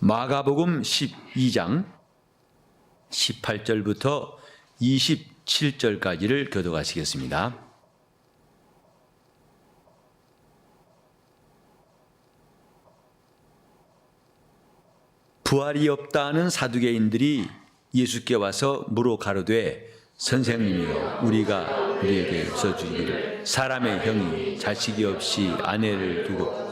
마가복음 12장 18절부터 27절까지를 교독하시겠습니다. 부활이 없다는 사두개인들이 예수께 와서 물어 가로되 선생님이여 우리에게 써주기를 사람의 형이 자식이 없이 아내를 두고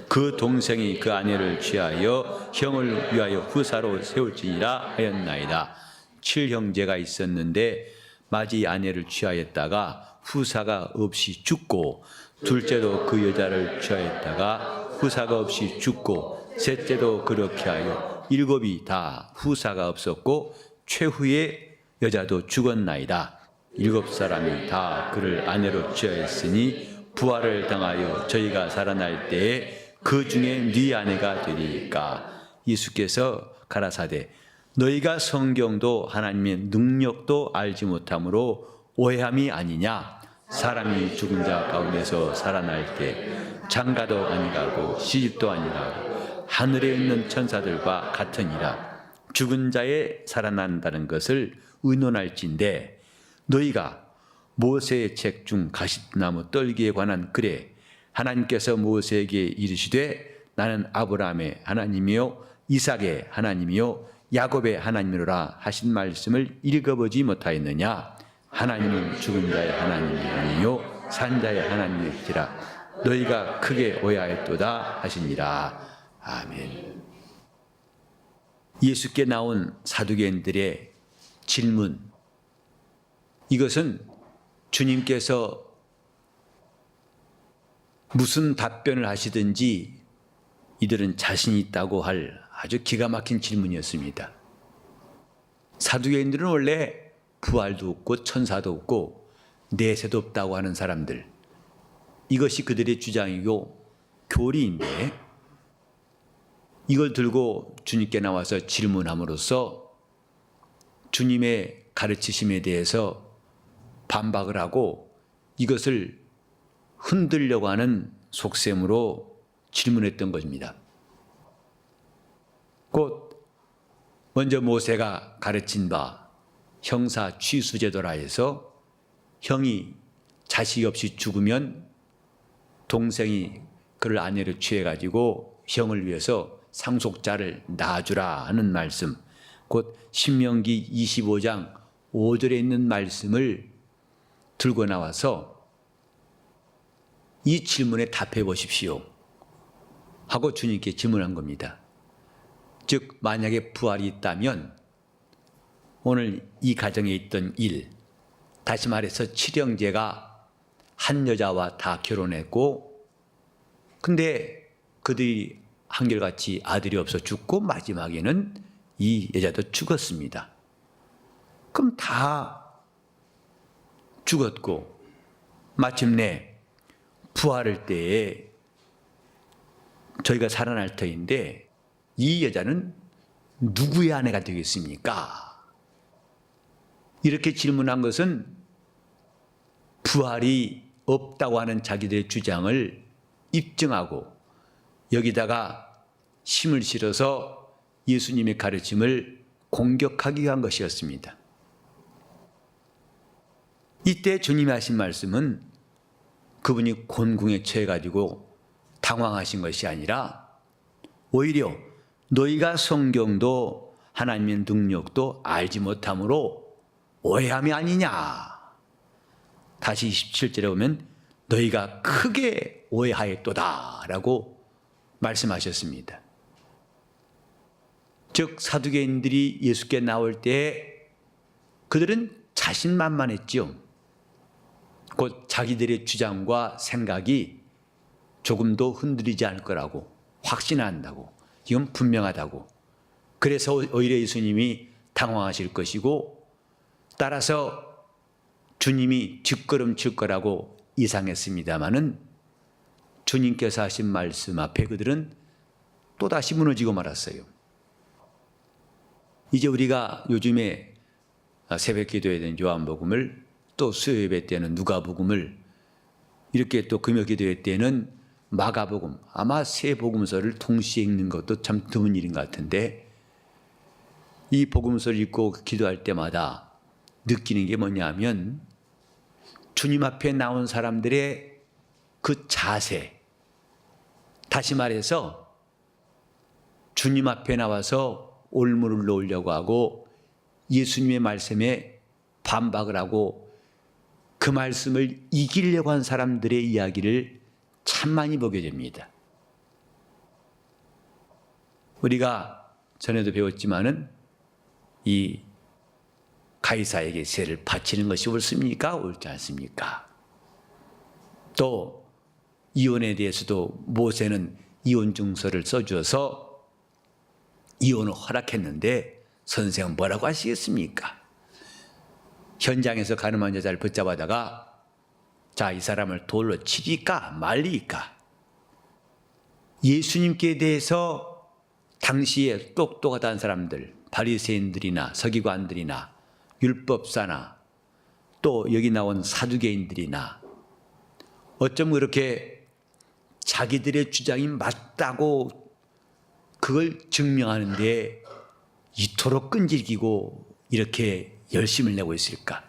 그 동생이 그 아내를 취하여 형을 위하여 후사로 세울지니라 하였나이다. 7형제가 있었는데 마지 아내를 취하였다가 후사가 없이 죽고 둘째도 그 여자를 취하였다가 후사가 없이 죽고 셋째도 그렇게 하여 7이 다 후사가 없었고 최후의 여자도 죽었나이다. 7사람이 다 그를 아내로 취하였으니 부활을 당하여 저희가 살아날 때에 그 중에 네 아내가 되리까. 예수께서 가라사대 너희가 성경도 하나님의 능력도 알지 못함으로 오해함이 아니냐. 사람이 죽은 자 가운데서 살아날 때 장가도 아니가고 시집도 아니가고 하늘에 있는 천사들과 같으니라. 죽은 자에 살아난다는 것을 의논할진대 너희가 모세의 책 중 가시나무 떨기에 관한 글에 하나님께서 모세에게 이르시되 나는 아브라함의 하나님이요 이삭의 하나님이요 야곱의 하나님이로라 하신 말씀을 읽어보지 못하였느냐. 하나님은 죽은 자의 하나님이 아니요 산 자의 하나님이시라. 너희가 크게 오해하였도다 하시니라. 아멘. 예수께 나온 사두개인들의 질문, 이것은 주님께서 무슨 답변을 하시든지 이들은 자신이 있다고 할 아주 기가 막힌 질문이었습니다. 사두개인들은 원래 부활도 없고 천사도 없고 내세도 없다고 하는 사람들, 이것이 그들의 주장이고 교리인데 이걸 들고 주님께 나와서 질문함으로써 주님의 가르치심에 대해서 반박을 하고 이것을 흔들려고 하는 속셈으로 질문했던 것입니다. 곧 먼저 모세가 가르친 바 형사 취수제도라 해서 형이 자식이 없이 죽으면 동생이 그를 아내로 취해가지고 형을 위해서 상속자를 낳아주라 하는 말씀, 곧 신명기 25장 5절에 있는 말씀을 들고 나와서 이 질문에 답해 보십시오 하고 주님께 질문한 겁니다. 즉 만약에 부활이 있다면 오늘 이 가정에 있던 일, 다시 말해서 7형제가 한 여자와 다 결혼했고 근데 그들이 한결같이 아들이 없어 죽고 마지막에는 이 여자도 죽었습니다. 그럼 다 죽었고 마침내 부활할 때에 저희가 살아날 터인데 이 여자는 누구의 아내가 되겠습니까? 이렇게 질문한 것은 부활이 없다고 하는 자기들의 주장을 입증하고 여기다가 힘을 실어서 예수님의 가르침을 공격하기 위한 것이었습니다. 이때 주님이 하신 말씀은 그분이 곤궁에 처해가지고 당황하신 것이 아니라 오히려 너희가 성경도 하나님의 능력도 알지 못함으로 오해함이 아니냐. 다시 27절에 보면 너희가 크게 오해하였도다 라고 말씀하셨습니다. 즉 사두개인들이 예수께 나올 때 그들은 자신만만했죠. 곧 자기들의 주장과 생각이 조금도 흔들리지 않을 거라고 확신한다고, 이건 분명하다고. 그래서 오히려 예수님이 당황하실 것이고 따라서 주님이 뒷걸음칠 거라고 예상했습니다마는 주님께서 하신 말씀 앞에 그들은 또다시 무너지고 말았어요. 이제 우리가 요즘에 새벽 기도에 대한 요한복음을 또 수요예배 때는 누가복음을 이렇게 또 금요 기도회 때는 마가복음, 아마 세 복음서를 동시에 읽는 것도 참 드문 일인 것 같은데, 이 복음서를 읽고 기도할 때마다 느끼는 게 뭐냐면 주님 앞에 나온 사람들의 그 자세, 다시 말해서 주님 앞에 나와서 올무를 놓으려고 하고 예수님의 말씀에 반박을 하고 그 말씀을 이기려고 한 사람들의 이야기를 참 많이 보게 됩니다. 우리가 전에도 배웠지만은 이 가이사에게 세를 바치는 것이 옳습니까? 옳지 않습니까? 또 이혼에 대해서도 모세는 이혼 증서를 써주어서 이혼을 허락했는데 선생은 뭐라고 하시겠습니까? 현장에서 가늠한 여자를 붙잡아다가 자, 이 사람을 돌로 치리까 말리까? 예수님께 대해서 당시에 똑똑하다는 사람들, 바리새인들이나 서기관들이나 율법사나 또 여기 나온 사두개인들이나 어쩜 그렇게 자기들의 주장이 맞다고 그걸 증명하는데 이토록 끈질기고 이렇게 열심을 내고 있을까?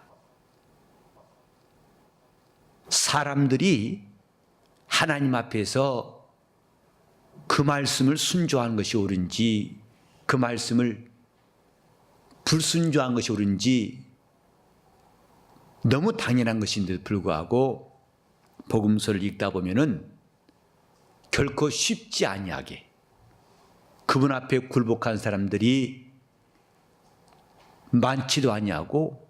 사람들이 하나님 앞에서 그 말씀을 순종하는 것이 옳은지 그 말씀을 불순종한 것이 옳은지 너무 당연한 것인데도 불구하고 복음서를 읽다 보면은 결코 쉽지 아니하게 그분 앞에 굴복한 사람들이 많지도 아니하고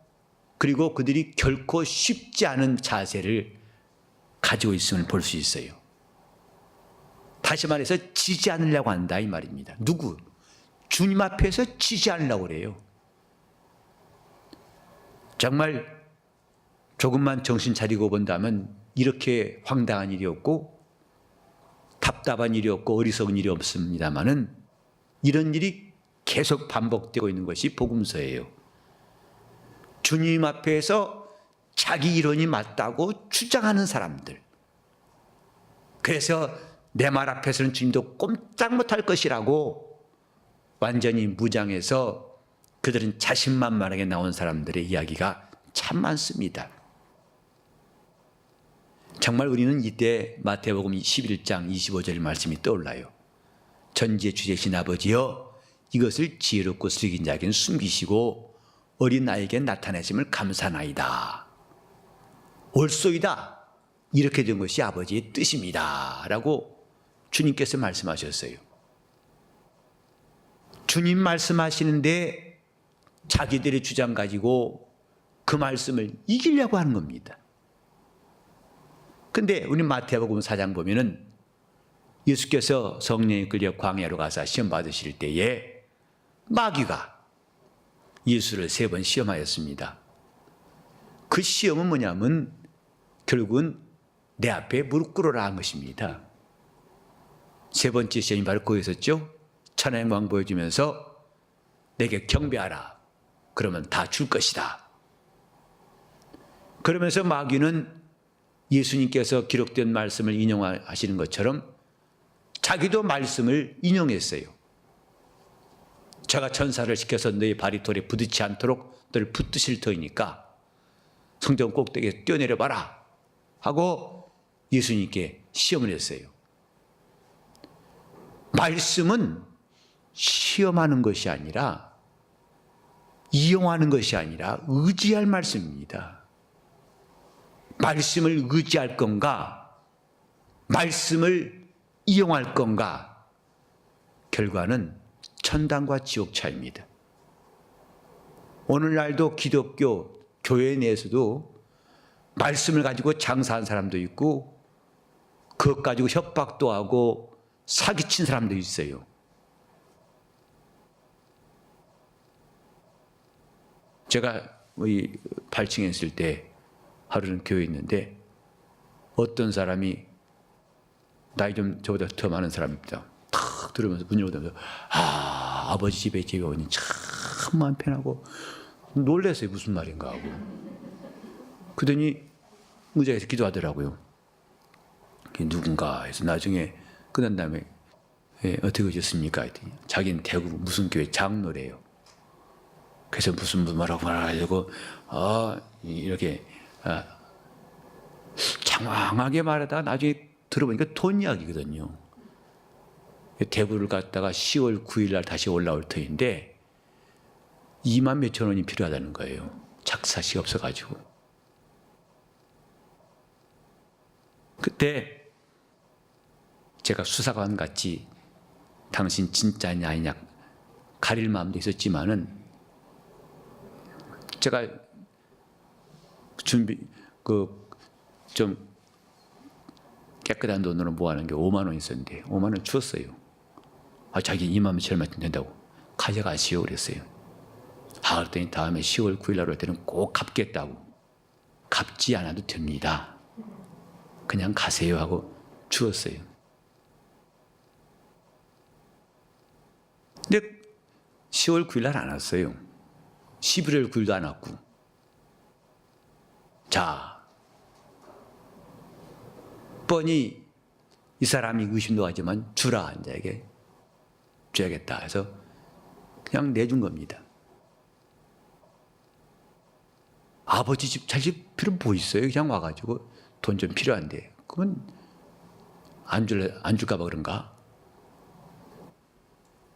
그리고 그들이 결코 쉽지 않은 자세를 가지고 있음을 볼 수 있어요. 다시 말해서 지지 않으려고 한다 이 말입니다. 누구? 주님 앞에서 지지 않으려고 그래요. 정말 조금만 정신 차리고 본다면 이렇게 황당한 일이 없고 답답한 일이 없고 어리석은 일이 없습니다마는 이런 일이 계속 반복되고 있는 것이 복음서예요. 주님 앞에서 자기 이론이 맞다고 주장하는 사람들. 그래서 내 말 앞에서는 주님도 꼼짝 못할 것이라고 완전히 무장해서 그들은 자신만만하게 나온 사람들의 이야기가 참 많습니다. 정말 우리는 이때 마태복음 11장 25절 말씀이 떠올라요. 전지의 주제신 아버지여 이것을 지혜롭고 슬긴 자에게는 숨기시고 어린 아이에게 나타내심을 감사나이다. 옳소이다. 이렇게 된 것이 아버지의 뜻입니다. 라고 주님께서 말씀하셨어요. 주님 말씀하시는데 자기들의 주장 가지고 그 말씀을 이기려고 하는 겁니다. 근데 우리 마태복음 4장 보면은 예수께서 성령에 끌려 광야로 가서 시험 받으실 때에 마귀가 예수를 3번 시험하였습니다. 그 시험은 뭐냐면 결국은 내 앞에 무릎 꿇어라 한 것입니다. 3번째 시험이 바로 그거였었죠. 천하의 영광 보여주면서 내게 경배하라. 그러면 다 줄 것이다. 그러면서 마귀는 예수님께서 기록된 말씀을 인용하시는 것처럼 자기도 말씀을 인용했어요. 제가 천사를 시켜서 너희 발이 돌에 부딪지 않도록 너를 붙드실 터이니까 성전 꼭대기에 뛰어내려 봐라 하고 예수님께 시험을 했어요. 말씀은 시험하는 것이 아니라 이용하는 것이 아니라 의지할 말씀입니다. 말씀을 의지할 건가? 말씀을 이용할 건가? 결과는 천당과 지옥 차이입니다. 오늘날도 기독교 교회 내에서도 말씀을 가지고 장사한 사람도 있고 그것 가지고 협박도 하고 사기친 사람도 있어요. 제가 8층에 있을 때 하루는 교회에 있는데 어떤 사람이 나이 좀 저보다 더 많은 사람입니다. 탁 들으면서 문 열고 아버지 집에 오니 참 마음 편하고 놀랐어요. 무슨 말인가 하고. 그러더니 의자에서 기도하더라고요. 그게 누군가 해서 나중에 끝난 다음에 어떻게 오셨습니까? 했더니 자기는 대구 무슨 교회 장로래요. 그래서 무슨 뭐라고 말하고 이렇게 장황하게 말하다가 나중에 들어보니까 돈 이야기거든요. 대구를 갔다가 10월 9일 날 다시 올라올 터인데 2만 몇천 원이 필요하다는 거예요. 작사시가 없어가지고. 그때 제가 수사관 같이 당신 진짜냐 아니냐 가릴 마음도 있었지만은 제가 좀 깨끗한 돈으로 모아놓은 게 5만 원 있었는데 5만 원 주었어요. 자기 2만 원처럼 된다고 가져가시오 그랬어요. 그랬더니 다음에 10월 9일 날 올 때는 꼭 갚겠다고. 갚지 않아도 됩니다. 그냥 가세요 하고 주었어요. 근데 10월 9일 날 안 왔어요. 11월 9일도 안 왔고. 자, 뻔히 이 사람이 의심도 하지만 주라 환자에게 줘야겠다 해서 그냥 내준 겁니다. 아버지 집 잘 집 필요 뭐 있어요? 그냥 와가지고 돈 좀 필요한데 그러면 안 줄까 봐 그런가?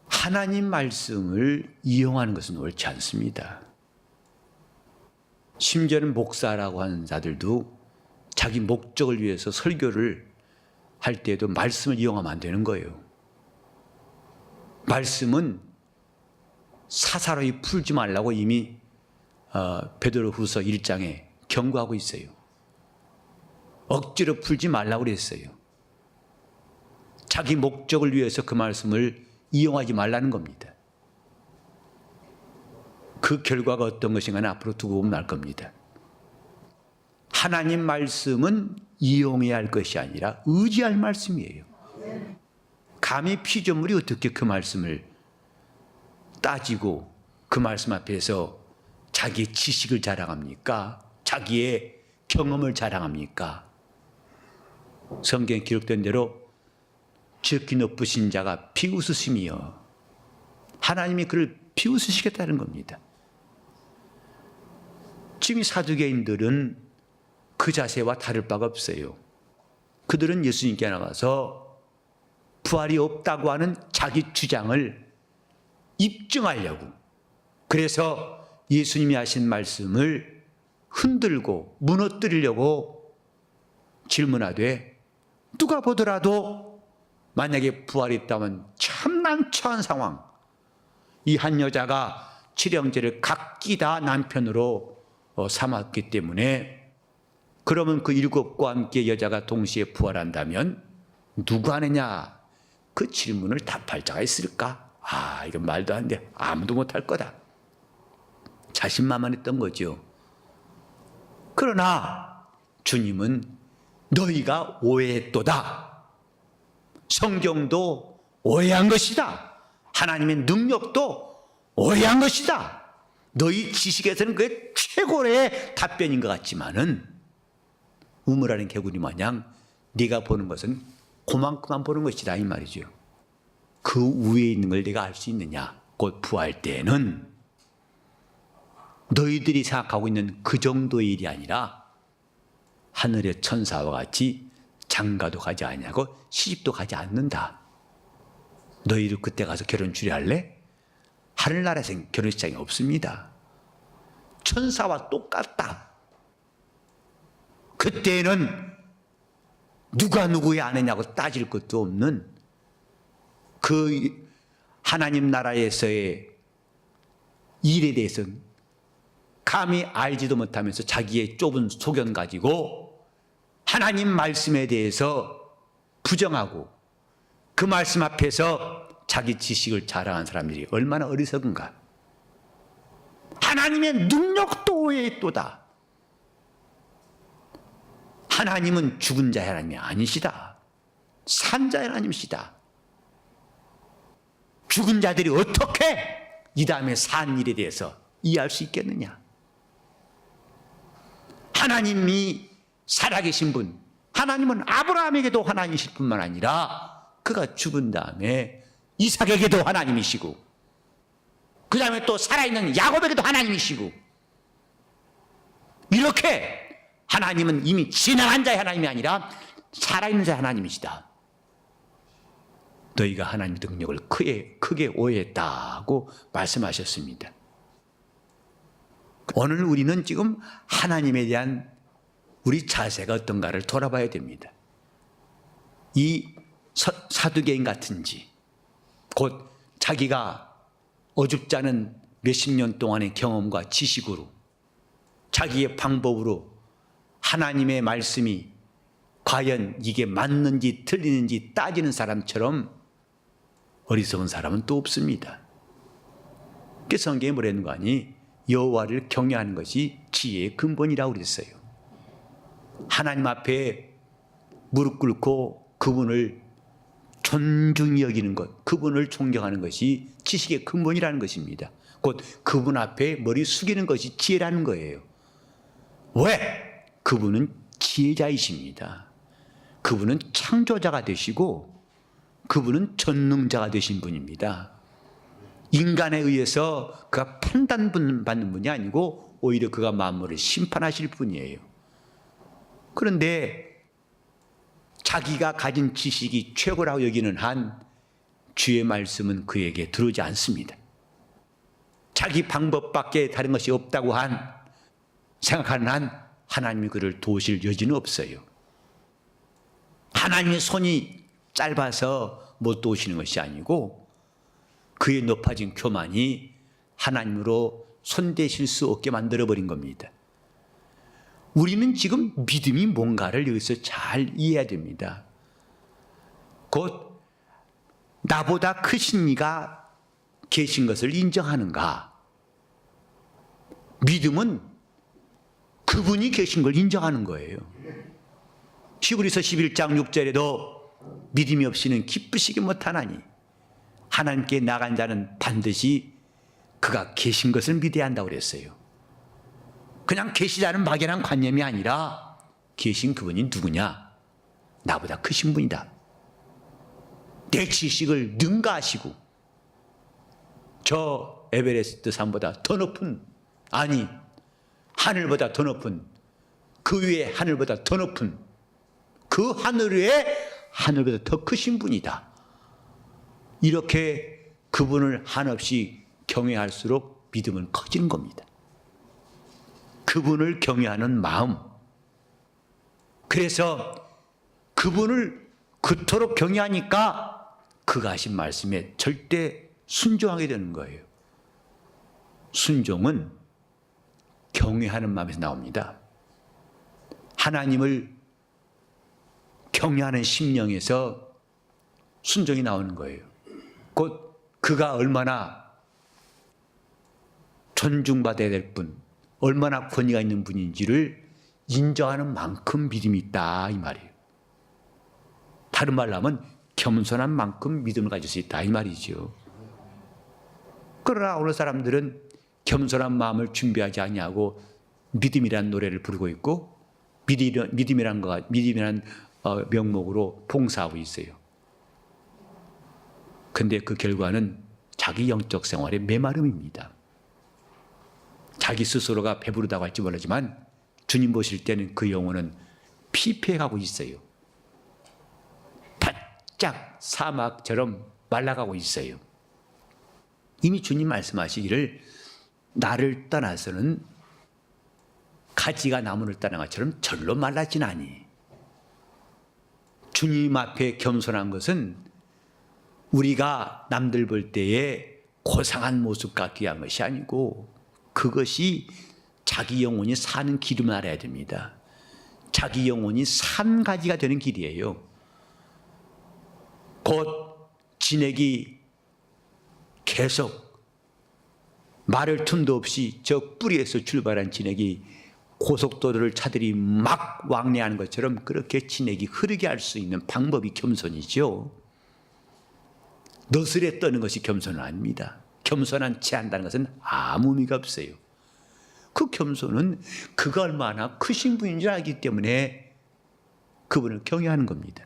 하나님 말씀을 이용하는 것은 옳지 않습니다. 심지어는 목사라고 하는 자들도 자기 목적을 위해서 설교를 할 때에도 말씀을 이용하면 안 되는 거예요. 말씀은 사사로이 풀지 말라고 이미 베드로후서 1장에 경고하고 있어요. 억지로 풀지 말라고 그랬어요. 자기 목적을 위해서 그 말씀을 이용하지 말라는 겁니다. 그 결과가 어떤 것인가는 앞으로 두고 보면 알 겁니다. 하나님 말씀은 이용해야 할 것이 아니라 의지할 말씀이에요. 감히 피조물이 어떻게 그 말씀을 따지고 그 말씀 앞에서 자기의 지식을 자랑합니까? 자기의 경험을 자랑합니까? 성경에 기록된 대로 지극히 높으신 자가 비웃으시며 하나님이 그를 비웃으시겠다는 겁니다. 지금 이 사두개인들은 그 자세와 다를 바가 없어요. 그들은 예수님께 나가서 부활이 없다고 하는 자기 주장을 입증하려고, 그래서 예수님이 하신 말씀을 흔들고 무너뜨리려고 질문하되, 누가 보더라도 만약에 부활이 있다면 참 난처한 상황, 이 한 여자가 칠형제를 각기 다 남편으로 삼았기 때문에, 그러면 그 일곱과 함께 여자가 동시에 부활한다면 누가 하느냐, 그 질문을 답할 자가 있을까? 이건 말도 안 돼. 아무도 못할 거다. 자신만만했던 거죠. 그러나 주님은 너희가 오해했도다. 성경도 오해한 것이다. 하나님의 능력도 오해한 것이다. 너희 지식에서는 그게 최고의 답변인 것 같지만은 우물하는 개구리 마냥 네가 보는 것은 그만큼만 보는 것이다, 이 말이죠. 그 위에 있는 걸 네가 알 수 있느냐? 곧 부활 때는 너희들이 생각하고 있는 그 정도의 일이 아니라 하늘의 천사와 같이 장가도 가지 아니하고 시집도 가지 않는다. 너희도 그때 가서 결혼 주례할래? 하늘나라에서는 결혼식장이 없습니다. 천사와 똑같다. 그때는 누가 누구의 아내냐고 따질 것도 없는 그 하나님 나라에서의 일에 대해서 감히 알지도 못하면서 자기의 좁은 소견 가지고 하나님 말씀에 대해서 부정하고 그 말씀 앞에서 자기 지식을 자랑한 사람들이 얼마나 어리석은가. 하나님의 능력도 오해했도다. 하나님은 죽은 자의 하나님이 아니시다. 산 자의 하나님이시다. 죽은 자들이 어떻게 이 다음에 산 일에 대해서 이해할 수 있겠느냐. 하나님이 살아계신 분, 하나님은 아브라함에게도 하나님이실 뿐만 아니라 그가 죽은 다음에 이삭에게도 하나님이시고 그 다음에 또 살아있는 야곱에게도 하나님이시고 이렇게 하나님은 이미 지나간 자의 하나님이 아니라 살아있는 자의 하나님이시다. 너희가 하나님의 능력을 크게 오해했다고 말씀하셨습니다. 오늘 우리는 지금 하나님에 대한 우리 자세가 어떤가를 돌아봐야 됩니다. 이 사두개인 같은지 곧 자기가 어줍지 않은 몇십 년 동안의 경험과 지식으로 자기의 방법으로 하나님의 말씀이 과연 이게 맞는지 틀리는지 따지는 사람처럼 어리석은 사람은 또 없습니다. 그 성경에 뭐라는 거 아니? 여호와를 경외하는 것이 지혜의 근본이라고 그랬어요. 하나님 앞에 무릎 꿇고 그분을 존중히 여기는 것, 그분을 존경하는 것이 지식의 근본이라는 것입니다. 곧 그분 앞에 머리 숙이는 것이 지혜라는 거예요. 왜? 그분은 지혜자이십니다. 그분은 창조자가 되시고 그분은 전능자가 되신 분입니다. 인간에 의해서 그가 판단받는 분이 아니고 오히려 그가 만물을 심판하실 분이에요. 그런데 자기가 가진 지식이 최고라고 여기는 한 주의 말씀은 그에게 들어오지 않습니다. 자기 방법밖에 다른 것이 없다고 생각하는 한 하나님이 그를 도우실 여지는 없어요. 하나님의 손이 짧아서 못 도우시는 것이 아니고 그의 높아진 교만이 하나님으로 손대실 수 없게 만들어버린 겁니다. 우리는 지금 믿음이 뭔가를 여기서 잘 이해해야 됩니다. 곧 나보다 크신 이가 계신 것을 인정하는가? 믿음은 그분이 계신 걸 인정하는 거예요. 히브리서 11장 6절에도 믿음이 없이는 기쁘시기 못하나니 하나님께 나간 자는 반드시 그가 계신 것을 믿어야 한다고 그랬어요. 그냥 계시다는 막연한 관념이 아니라 계신 그분이 누구냐? 나보다 크신 분이다. 내 지식을 능가하시고 저 에베레스트 산보다 더 높은, 아니 하늘보다 더 높은, 그 위에 하늘보다 더 높은 그 하늘 위에 하늘보다 더 크신 분이다. 이렇게 그분을 한없이 경외할수록 믿음은 커지는 겁니다. 그분을 경외하는 마음. 그래서 그분을 그토록 경외하니까 그가 하신 말씀에 절대 순종하게 되는 거예요. 순종은 경외하는 마음에서 나옵니다. 하나님을 경외하는 심령에서 순종이 나오는 거예요. 곧 그가 얼마나 존중받아야 될 분, 얼마나 권위가 있는 분인지를 인정하는 만큼 믿음이 있다 이 말이에요. 다른 말로 하면 겸손한 만큼 믿음을 가질 수 있다 이 말이죠. 그러나 오늘 사람들은 겸손한 마음을 준비하지 아니하고 믿음이라는 노래를 부르고 있고 믿음이란 명목으로 봉사하고 있어요. 근데 그 결과는 자기 영적 생활의 메마름입니다. 자기 스스로가 배부르다고 할지 모르지만 주님 보실 때는 그 영혼은 피폐해가고 있어요. 바짝 사막처럼 말라가고 있어요. 이미 주님 말씀하시기를 나를 떠나서는 가지가 나무를 떠난 것처럼 절로 말라지나니. 주님 앞에 겸손한 것은 우리가 남들 볼 때에 고상한 모습 같게 한 것이 아니고 그것이 자기 영혼이 사는 길을 알아야 됩니다. 자기 영혼이 산 가지가 되는 길이에요. 곧 진액이 계속 말을 틈도 없이 저 뿌리에서 출발한 진액이 고속도로를 차들이 막 왕래하는 것처럼 그렇게 진액이 흐르게 할 수 있는 방법이 겸손이죠. 너스레 떠는 것이 겸손은 아닙니다. 겸손한 채 한다는 것은 아무 의미가 없어요. 그 겸손은 그가 얼마나 크신 분인 줄 알기 때문에 그분을 경외하는 겁니다.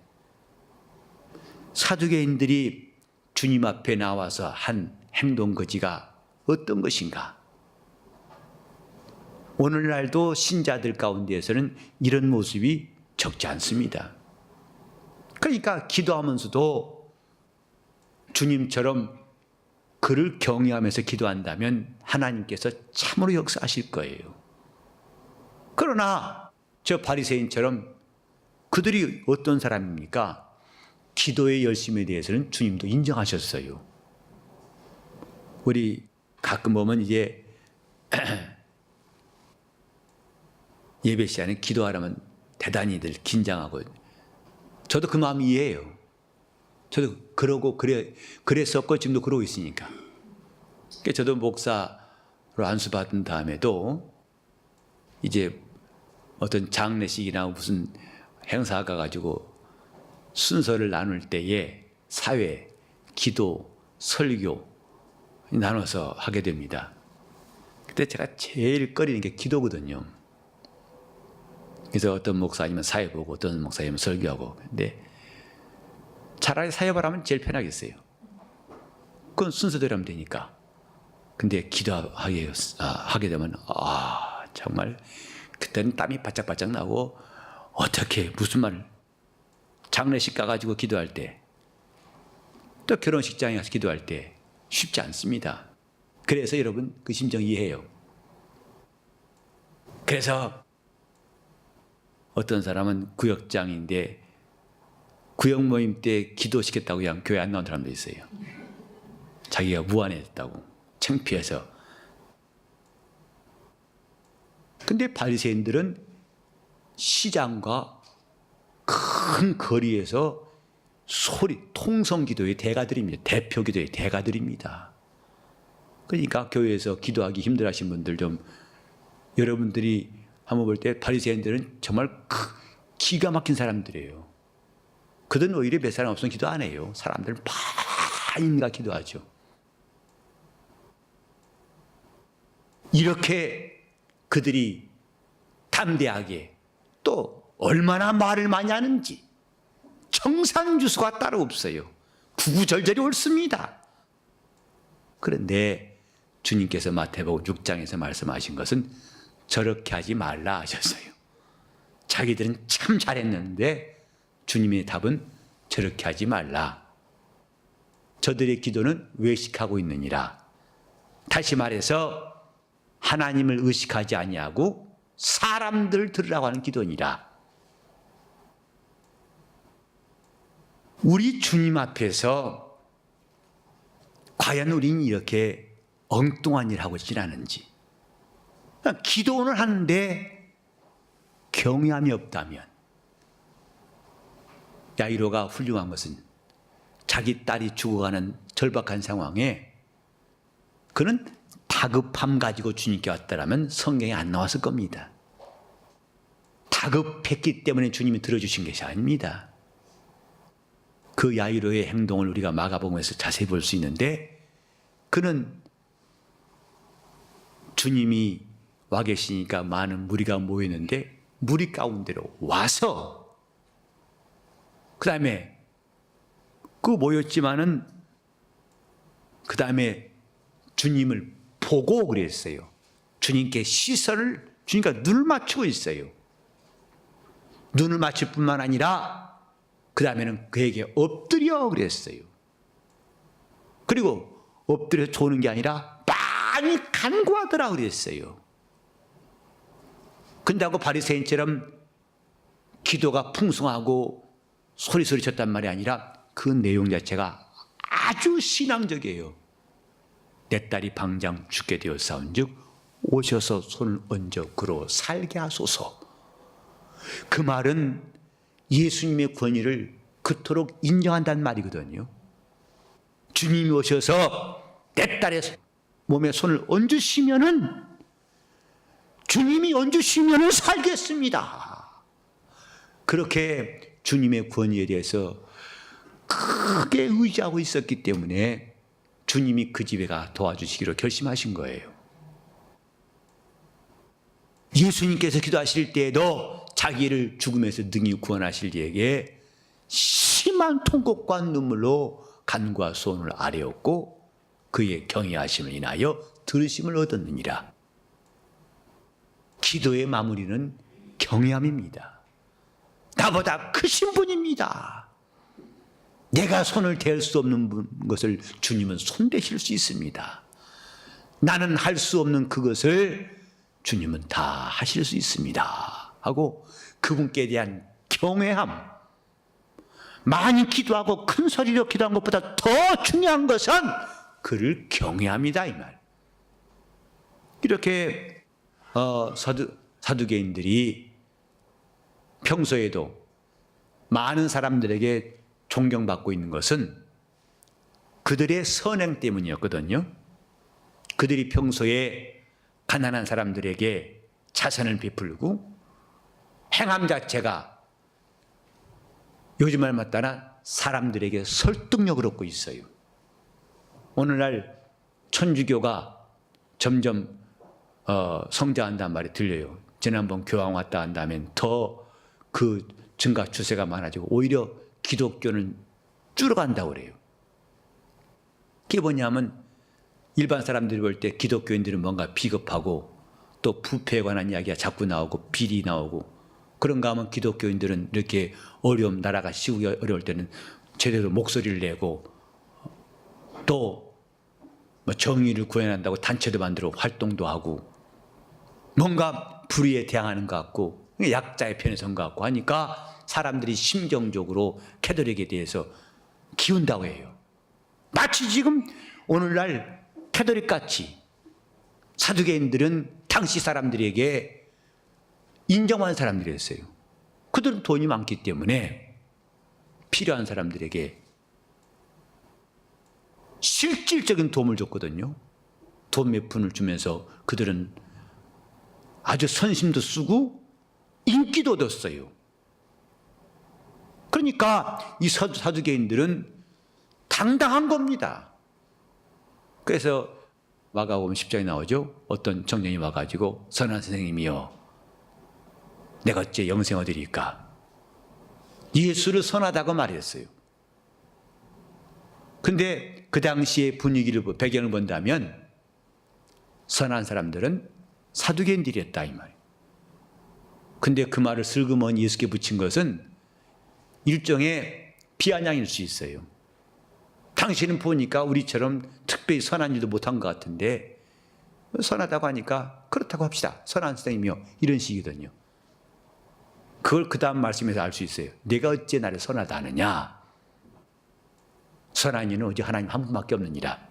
사두개인들이 주님 앞에 나와서 한 행동 거지가 어떤 것인가? 오늘날도 신자들 가운데에서는 이런 모습이 적지 않습니다. 그러니까 기도하면서도 주님처럼 그를 경외하면서 기도한다면 하나님께서 참으로 역사하실 거예요. 그러나 저 바리새인처럼 그들이 어떤 사람입니까? 기도의 열심에 대해서는 주님도 인정하셨어요. 우리 가끔 보면 이제 예배 시간에 기도하려면 대단히들 긴장하고, 저도 그 마음 이해해요. 저도 그러고 그랬었고 지금도 그러고 있으니까. 그러니까 저도 목사로 안수받은 다음에도 이제 어떤 장례식이나 무슨 행사 가가지고 순서를 나눌 때에 사회, 기도, 설교 나눠서 하게 됩니다. 그때 제가 제일 꺼리는 게 기도거든요. 그래서 어떤 목사님은 사회 보고 어떤 목사님은 설교하고. 근데 차라리 사회 보라면 제일 편하겠어요. 그건 순서대로 하면 되니까. 근데 기도하게 하게 되면 정말 그때는 땀이 바짝바짝 나고, 어떻게 무슨 말을, 장례식 가가지고 기도할 때, 또 결혼식장에 가서 기도할 때 쉽지 않습니다. 그래서 여러분 그 심정 이해해요. 그래서 어떤 사람은 구역장인데 구역 모임 때 기도시켰다고 그냥 교회 안 나온 사람도 있어요. 자기가 무안했다고 창피해서. 근데 바리새인들은 시장과 큰 거리에서 통성기도의 대가들입니다. 대표기도의 대가들입니다. 그러니까 교회에서 기도하기 힘들어하신 분들 좀, 여러분들이 한번 볼 때 바리새인들은 정말 기가 막힌 사람들이에요. 그들은 오히려 몇 사람 없으면 기도 안 해요. 사람들은 많이가 기도하죠. 이렇게 그들이 담대하게, 또 얼마나 말을 많이 하는지 청산유수가 따로 없어요. 구구절절이 옳습니다. 그런데 주님께서 마태복음 6장에서 말씀하신 것은 저렇게 하지 말라 하셨어요. 자기들은 참 잘했는데 주님의 답은 저렇게 하지 말라. 저들의 기도는 외식하고 있느니라. 다시 말해서 하나님을 의식하지 아니하고 사람들 들으라고 하는 기도니라. 우리 주님 앞에서 과연 우리는 이렇게 엉뚱한 일을 하고 있지 않은지. 기도는 하는데 경외함이 없다면, 야이로가 훌륭한 것은 자기 딸이 죽어가는 절박한 상황에 그는 다급함 가지고 주님께 왔다라면 성경에 안 나왔을 겁니다. 다급했기 때문에 주님이 들어주신 것이 아닙니다. 그 야이로의 행동을 우리가 마가복음에서 자세히 볼 수 있는데, 그는 주님이 와 계시니까 많은 무리가 모이는데 무리 가운데로 와서, 그 다음에 그 모였지만은 그 다음에 주님을 보고 그랬어요. 주님께 시선을, 주님과 눈을 맞추고 있어요. 눈을 맞출 뿐만 아니라 그 다음에는 그에게 엎드려 그랬어요. 그리고 엎드려 조는 게 아니라 많이 간구하더라 그랬어요. 근다고 바리새인처럼 기도가 풍성하고 소리소리 쳤단 말이 아니라 그 내용 자체가 아주 신앙적이에요. 내 딸이 방장 죽게 되었사온즉 오셔서 손을 얹어 그로 살게 하소서. 그 말은 예수님의 권위를 그토록 인정한다는 말이거든요. 주님이 오셔서 내 딸의 몸에 손을 얹으시면은, 주님이 얹으시면은 살겠습니다. 그렇게 주님의 권위에 대해서 크게 의지하고 있었기 때문에 주님이 그 집에 가 도와주시기로 결심하신 거예요. 예수님께서 기도하실 때에도 자기를 죽음에서 능히 구원하실 이에게 심한 통곡과 눈물로 간과 소원을 아뢰었고 그의 경외하심을 인하여 들으심을 얻었느니라. 기도의 마무리는 경외함입니다. 나보다 크신 분입니다. 내가 손을 댈 수 없는 것을 주님은 손대실 수 있습니다. 나는 할 수 없는 그것을 주님은 다 하실 수 있습니다. 하고 그분께 대한 경외함, 많이 기도하고 큰 소리로 기도한 것보다 더 중요한 것은 그를 경외합니다, 이 말. 이렇게 사두개인들이 평소에도 많은 사람들에게 존경받고 있는 것은 그들의 선행 때문이었거든요. 그들이 평소에 가난한 사람들에게 자선을 베풀고 행함 자체가 요즘 말 맞다나 사람들에게 설득력을 얻고 있어요. 오늘날 천주교가 점점 성장한다는 말이 들려요. 지난번 교황 왔다 한 다음엔 더 그 증가 추세가 많아지고 오히려 기독교는 줄어간다고 그래요. 그게 뭐냐면 일반 사람들이 볼 때 기독교인들은 뭔가 비겁하고 또 부패에 관한 이야기가 자꾸 나오고 비리 나오고 그런가 하면 기독교인들은 이렇게 어려움, 나라가 시국이 어려울 때는 제대로 목소리를 내고 또 뭐 정의를 구현한다고 단체도 만들어 활동도 하고 뭔가 불의에 대항하는 것 같고 약자의 편에 선 것 같고 하니까 사람들이 심정적으로 캐톨릭에 대해서 기운다고 해요. 마치 지금 오늘날 캐톨릭같이 사두개인들은 당시 사람들에게 인정한 사람들이었어요. 그들은 돈이 많기 때문에 필요한 사람들에게 실질적인 도움을 줬거든요. 돈 몇 푼을 주면서 그들은 아주 선심도 쓰고 인기도 얻었어요. 그러니까 이 사두개인들은 당당한 겁니다. 그래서 마가복음 10장에 나오죠. 어떤 청년이 와가지고 선한 선생님이여 내가 어째 영생 얻으리까? 예수를 선하다고 말했어요. 근데 그 당시의 분위기를 배경을 본다면 선한 사람들은 사두개인들이었다 이 말이에요. 근데 그 말을 슬그머니 예수께 붙인 것은 일종의 비아냥일 수 있어요. 당신은 보니까 우리처럼 특별히 선한 일도 못한 것 같은데 선하다고 하니까 그렇다고 합시다. 선한 선생님이요. 이런 식이거든요. 그걸 그 다음 말씀에서 알 수 있어요. 내가 어째 나를 선하다 하느냐. 선한 이는 오직 하나님 한 분밖에 없느니라.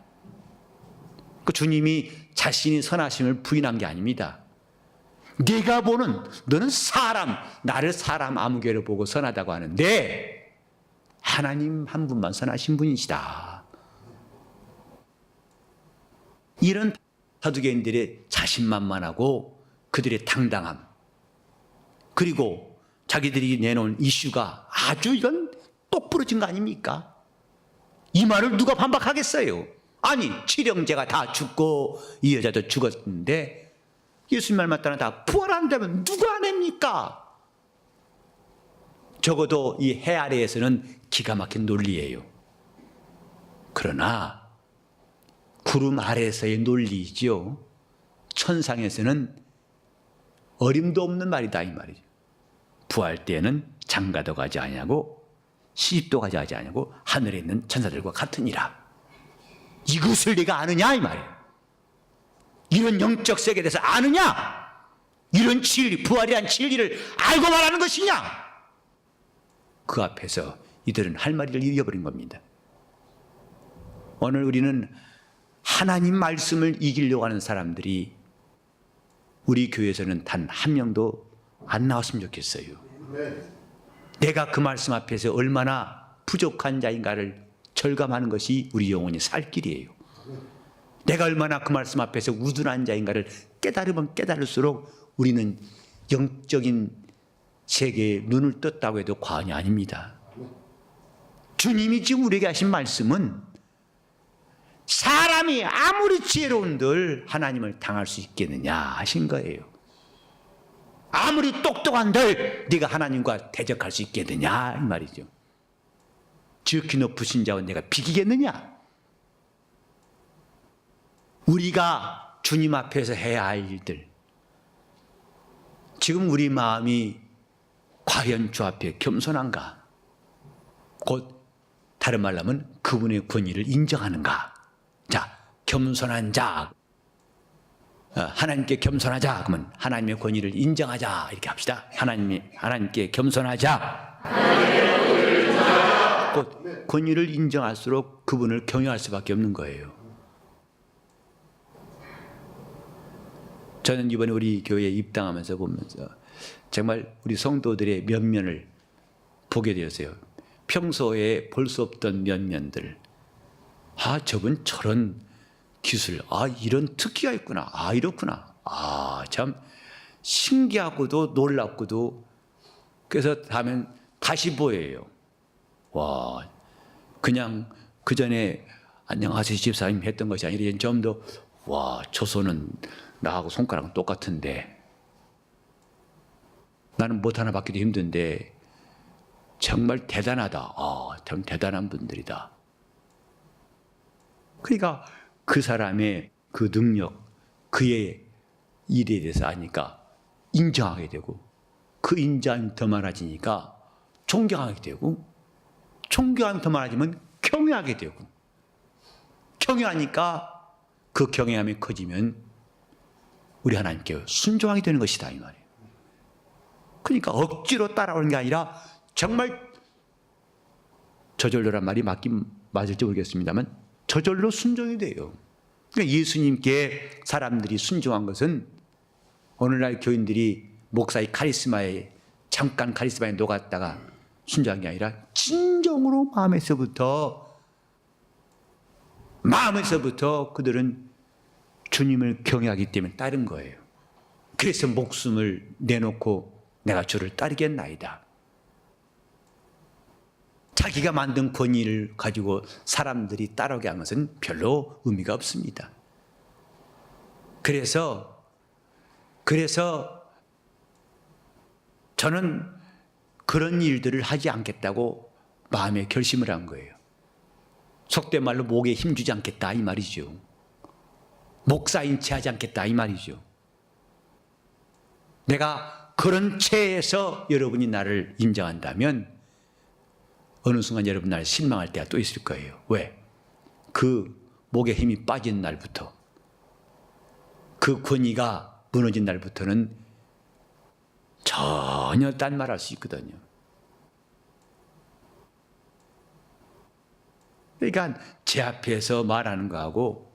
그 주님이 자신이 선하심을 부인한 게 아닙니다. 네가 보는 너는 사람, 나를 사람 아무개로 보고 선하다고 하는데 하나님 한 분만 선하신 분이시다. 이런 사두개인들의 자신만만하고 그들의 당당함 그리고 자기들이 내놓은 이슈가 아주 이건 똑부러진 거 아닙니까? 이 말을 누가 반박하겠어요? 아니 칠형제가 다 죽고 이 여자도 죽었는데 예수님 말 맞다나 다 부활한다면 누가 안 합니까? 적어도 이 해 아래에서는 기가 막힌 논리예요. 그러나 구름 아래에서의 논리이죠. 천상에서는 어림도 없는 말이다 이 말이죠. 부활 때에는 장가도 가지 아니하고 시집도 가지 아니하고 하늘에 있는 천사들과 같으니라. 이것을 네가 아느냐 이 말이에요. 이런 영적 세계에 대해서 아느냐? 이런 진리, 부활이란 진리를 알고 말하는 것이냐? 그 앞에서 이들은 할 말을 잃어버린 겁니다. 오늘 우리는 하나님 말씀을 이기려고 하는 사람들이 우리 교회에서는 단 한 명도 안 나왔으면 좋겠어요. 내가 그 말씀 앞에서 얼마나 부족한 자인가를 절감하는 것이 우리 영혼이 살 길이에요. 내가 얼마나 그 말씀 앞에서 우둔한 자인가를 깨달으면 깨달을수록 우리는 영적인 세계에 눈을 떴다고 해도 과언이 아닙니다. 주님이 지금 우리에게 하신 말씀은 사람이 아무리 지혜로운들 하나님을 당할 수 있겠느냐 하신 거예요. 아무리 똑똑한들 네가 하나님과 대적할 수 있겠느냐 이 말이죠. 지극히 높으신 자와 내가 비기겠느냐? 우리가 주님 앞에서 해야 할 일들, 지금 우리 마음이 과연 주 앞에 겸손한가? 곧 다른 말로 하면 그분의 권위를 인정하는가? 자, 겸손한 자, 하나님께 겸손하자. 그러면 하나님의 권위를 인정하자 이렇게 합시다. 하나님께 겸손하자. 곧 권위를 인정할수록 그분을 경외할 수밖에 없는 거예요. 저는 이번에 우리 교회에 입당하면서 보면서 정말 우리 성도들의 면면을 보게 되었어요. 평소에 볼 수 없던 면면들. 아, 저분 저런 기술, 아, 이런 특기가 있구나. 아, 이렇구나. 아, 참 신기하고도 놀랍고도. 그래서 다음엔 다시 보여요. 와, 그냥 그 전에 안녕하세요 집사님 했던 것이 아니라 좀 더, 와, 저 손은 나하고 손가락은 똑같은데 나는 못 하나 받기도 힘든데 정말 대단하다. 아, 참 대단한 분들이다. 그러니까 그 사람의 그 능력, 그의 일에 대해서 아니까 인정하게 되고, 그 인정이 더 많아지니까 존경하게 되고, 존경함이 더 많아지면 경외하게 되고, 경외하니까 그 경외함이 커지면 우리 하나님께 순종하게 되는 것이다 이 말이에요. 그러니까 억지로 따라오는 게 아니라 정말 저절로란 말이 맞을지 모르겠습니다만 저절로 순종이 돼요. 그러니까 예수님께 사람들이 순종한 것은 오늘날 교인들이 목사의 카리스마에 잠깐 카리스마에 녹았다가 순종한 게 아니라 진정으로 마음에서부터 그들은 주님을 경외하기 때문에 따른 거예요. 그래서 목숨을 내놓고 내가 주를 따르겠나이다. 자기가 만든 권위를 가지고 사람들이 따르게 한 것은 별로 의미가 없습니다. 그래서 저는 그런 일들을 하지 않겠다고 마음에 결심을 한 거예요. 속된 말로 목에 힘주지 않겠다 이 말이죠. 목사인 채 하지 않겠다 이 말이죠. 내가 그런 채에서 여러분이 나를 인정한다면 어느 순간 여러분 날 실망할 때가 또 있을 거예요. 왜? 그 목에 힘이 빠진 날부터, 그 권위가 무너진 날부터는 전혀 딴 말 할 수 있거든요. 그러니까 제 앞에서 말하는 거하고,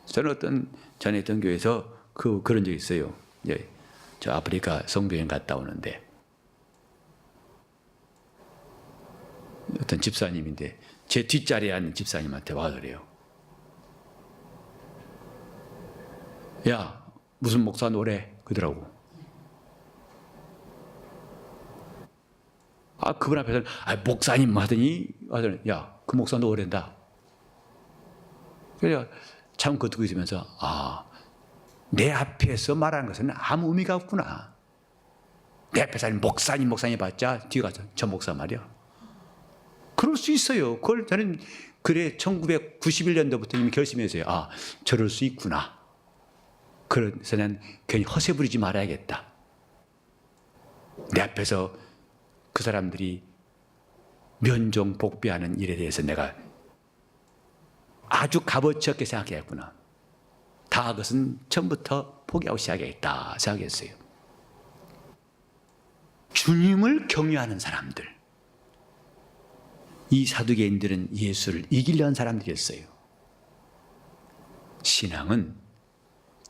저는 전에 있던 교회에서 그런 적이 있어요. 저 아프리카 성교여행 갔다 오는데 어떤 집사님인데 제 뒷자리에 앉은 집사님한테 와 그래요. 야, 무슨 목사 노래? 그러더라고. 아, 그분 앞에서는 목사님 하더니 야, 그 목사 노래한다. 그래서 참 그거 듣고 있으면서 내 앞에서 말하는 것은 아무 의미가 없구나. 내 앞에서 목사님 봤자 뒤에 가서 저 목사 말이야. 그럴 수 있어요. 그걸 저는 1991년도부터 이미 결심했어요. 저럴 수 있구나. 그래서 난 괜히 허세 부리지 말아야겠다. 내 앞에서 그 사람들이 면종 복비하는 일에 대해서 내가 아주 값어치 없게 생각해야겠구나. 다 그것은 처음부터 포기하고 시작해야겠다 생각했어요. 주님을 경외하는 사람들, 이 사두개인들은 예수를 이기려는 사람들이었어요. 신앙은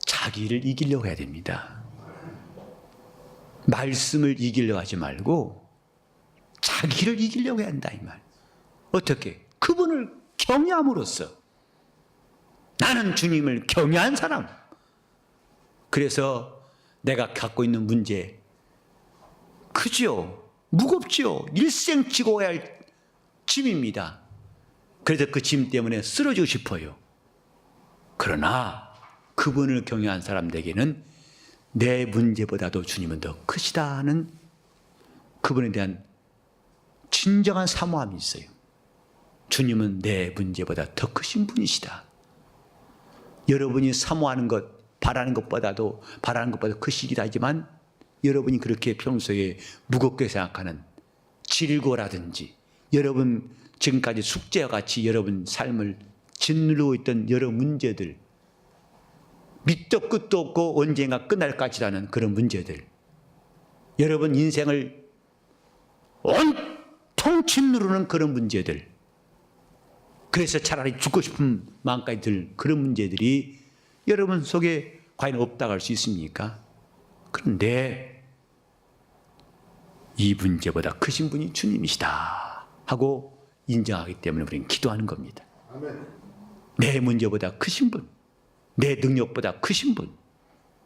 자기를 이기려고 해야 됩니다. 말씀을 이기려고 하지 말고 자기를 이기려고 해야 한다 이 말. 어떻게? 그분을 경외함으로써. 나는 주님을 경외한 사람. 그래서 내가 갖고 있는 문제 크지요? 무겁지요? 일생 지고 가야 할 짐입니다. 그래서 그 짐 때문에 쓰러지고 싶어요. 그러나 그분을 경외한 사람들에게는 내 문제보다도 주님은 더 크시다 하는 그분에 대한 진정한 사모함이 있어요. 주님은 내 문제보다 더 크신 분이시다. 여러분이 사모하는 것, 바라는 것보다 크시기도 하지만 여러분이 그렇게 평소에 무겁게 생각하는 질고라든지 여러분 지금까지 숙제와 같이 여러분 삶을 짓누르고 있던 여러 문제들, 밑도 끝도 없고 언젠가 끝날 것이라는 그런 문제들, 여러분 인생을 온통 짓누르는 그런 문제들, 그래서 차라리 죽고 싶은 마음까지 들 그런 문제들이 여러분 속에 과연 없다고 할 수 있습니까? 그런데 이 문제보다 크신 분이 주님이시다 하고 인정하기 때문에 우리는 기도하는 겁니다. 내 문제보다 크신 분, 내 능력보다 크신 분,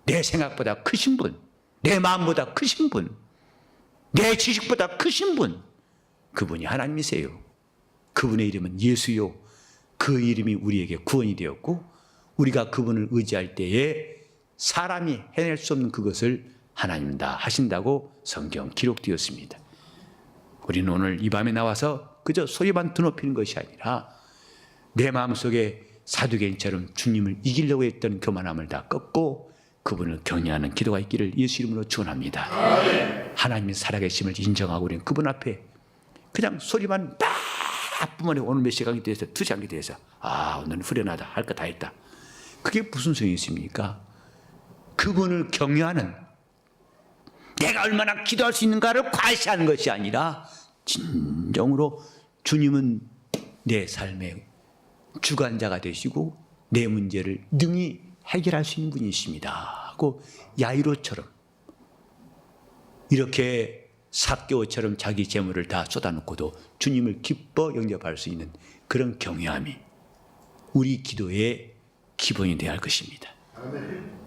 내 생각보다 크신 분, 내 마음보다 크신 분, 내 지식보다 크신 분, 그분이 하나님이세요. 그분의 이름은 예수요. 그 이름이 우리에게 구원이 되었고 우리가 그분을 의지할 때에 사람이 해낼 수 없는 그것을 하나님 다 하신다고 성경 기록되었습니다. 우리는 오늘 이 밤에 나와서 그저 소리만 드높이는 것이 아니라 내 마음속에 사두개인처럼 주님을 이기려고 했던 교만함을 다 꺾고 그분을 경외하는 기도가 있기를 예수 이름으로 축원합니다. 하나님의 살아계심을 인정하고 우리는 그분 앞에 그냥 소리만 딱 뿜어내. 오늘 몇 시간이 돼서 2시간이 돼서 오늘은 후련하다, 할 거 다 했다. 그게 무슨 소용이 있습니까? 그분을 경외하는, 내가 얼마나 기도할 수 있는가를 과시하는 것이 아니라 진정으로 주님은 내 삶의 주관자가 되시고 내 문제를 능히 해결할 수 있는 분이십니다 하고 야이로처럼 이렇게 삭개오처럼 자기 재물을 다 쏟아놓고도 주님을 기뻐 영접할 수 있는 그런 경외함이 우리 기도의 기본이 되어야 할 것입니다.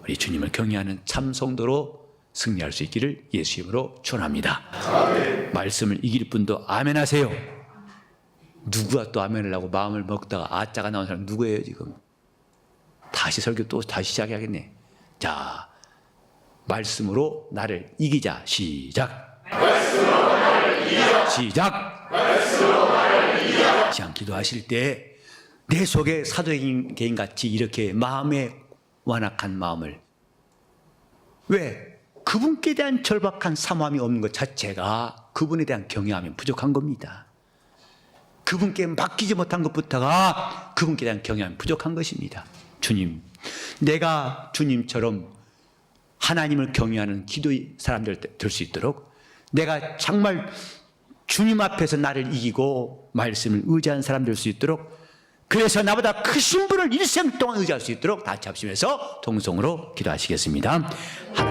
우리 주님을 경외하는 참 성도로 승리할 수 있기를 예수 이름으로 축원합니다. 말씀을 이길 분도 아멘 하세요. 누구가 또 아멘을 하고 마음을 먹다가 아짜가 나온 사람 누구예요 지금? 다시 설교 또 다시 시작해야겠네. 자, 말씀으로 나를 이기자. 시작. 말씀으로 나를 이기자. 시작. 말씀으로 나를 이기자. 시작. 기도하실 때 내 속에 사도개인 같이 이렇게 마음에 완악한 마음을, 왜? 그분께 대한 절박한 사모함이 없는 것 자체가 그분에 대한 경외함이 부족한 겁니다. 그분께 맡기지 못한 것부터가 그분께 대한 경외함이 부족한 것입니다. 주님, 내가 주님처럼 하나님을 경외하는 기도의 사람들 될 수 있도록, 내가 정말 주님 앞에서 나를 이기고 말씀을 의지하는 사람 될 수 있도록, 그래서 나보다 크신 분을 일생 동안 의지할 수 있도록 다 같이 합심해서 통성으로 기도하시겠습니다. 하나님.